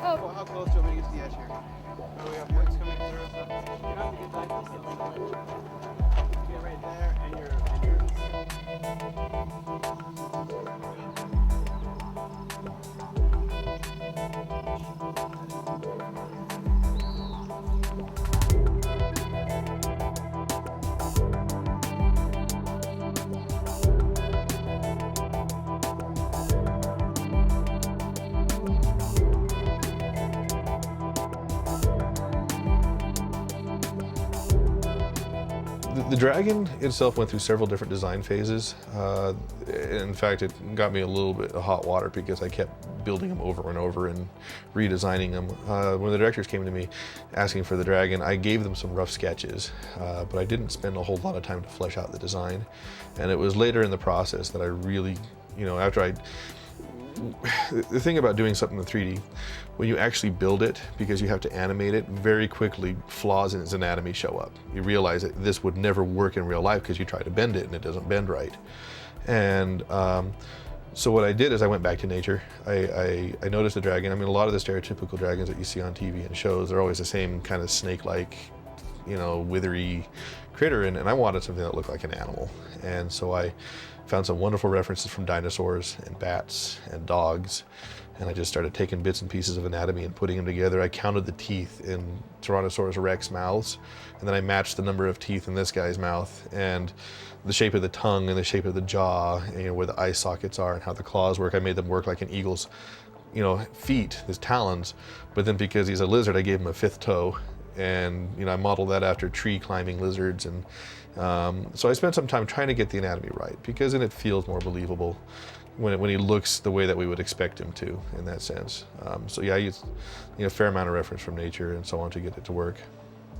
Oh. How close do you want me to get to the edge here? Oh, we have lights coming through. So you have to get back to the ledge. Get right there, and you're. The dragon itself went through several different design phases. In fact, it got me a little bit of hot water because I kept building them over and over and redesigning them. When the directors came to me asking for the dragon, I gave them some rough sketches, but I didn't spend a whole lot of time to flesh out the design. And it was later in the process that I really, the thing about doing something in 3D, when you actually build it, because you have to animate it, very quickly flaws in its anatomy show up. You realize that this would never work in real life because you try to bend it and it doesn't bend right. And so what I did is I went back to nature. I noticed the dragon. I mean, a lot of the stereotypical dragons that you see on TV and shows, they're always the same kind of snake-like, withery critter, and I wanted something that looked like an animal. And so I found some wonderful references from dinosaurs and bats and dogs, and I just started taking bits and pieces of anatomy and putting them together. I counted the teeth in Tyrannosaurus Rex mouths, and then I matched the number of teeth in this guy's mouth, and the shape of the tongue and the shape of the jaw, and where the eye sockets are and how the claws work. I made them work like an eagle's feet, his talons, but then because he's a lizard, I gave him a fifth toe. And I modeled that after tree climbing lizards, and so I spent some time trying to get the anatomy right, because then it feels more believable when he looks the way that we would expect him to, in that sense. So yeah, I used a fair amount of reference from nature and so on to get it to work.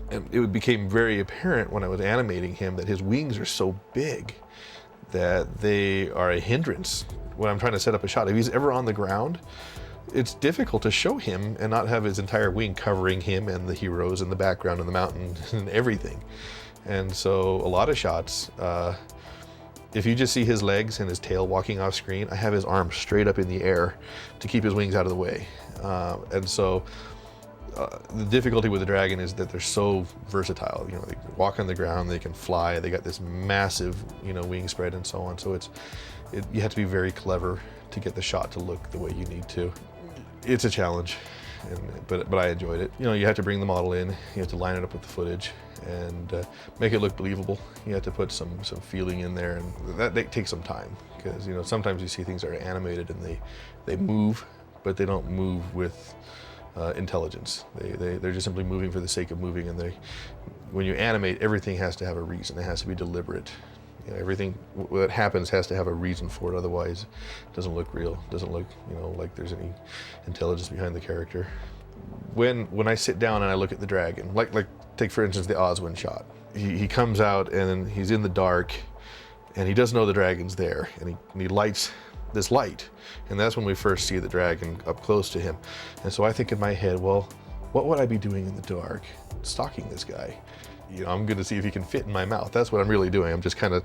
And it became very apparent when I was animating him that his wings are so big that they are a hindrance when I'm trying to set up a shot. If he's ever on the ground, it's difficult to show him and not have his entire wing covering him and the heroes in the background and the mountain and everything. And so a lot of shots, if you just see his legs and his tail walking off screen, I have his arms straight up in the air to keep his wings out of the way. And so the difficulty with the dragon is that they're so versatile. They can walk on the ground, they can fly, they got this massive, wing spread and so on. So you have to be very clever to get the shot to look the way you need to. It's a challenge, but I enjoyed it. You have to bring the model in, you have to line it up with the footage, and make it look believable. You have to put some feeling in there, and that takes some time, because sometimes you see things that are animated and they move, but they don't move with intelligence. They're just simply moving for the sake of moving, and when you animate, everything has to have a reason. It has to be deliberate. Everything that happens has to have a reason for it, otherwise it doesn't look real. It doesn't look, like there's any intelligence behind the character. When I sit down and I look at the dragon, like take for instance the Oswin shot. He comes out and he's in the dark, and he doesn't know the dragon's there, and he lights this light, and that's when we first see the dragon up close to him. And so I think in my head, well, what would I be doing in the dark, stalking this guy? I'm going to see if he can fit in my mouth. That's what I'm really doing. I'm just kind of,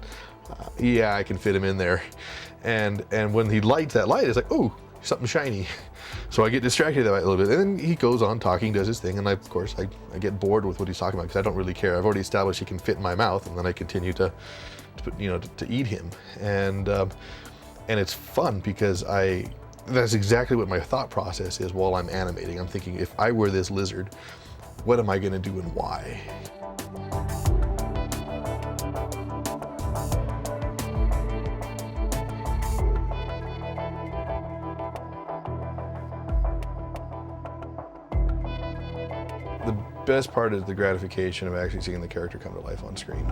yeah, I can fit him in there. And when he lights that light, it's like, oh, something shiny. So I get distracted by it a little bit. And then he goes on talking, does his thing, and of course I get bored with what he's talking about because I don't really care. I've already established he can fit in my mouth, and then I continue to eat him. And it's fun because that's exactly what my thought process is while I'm animating. I'm thinking, if I were this lizard, what am I going to do and why? The best part is the gratification of actually seeing the character come to life on screen.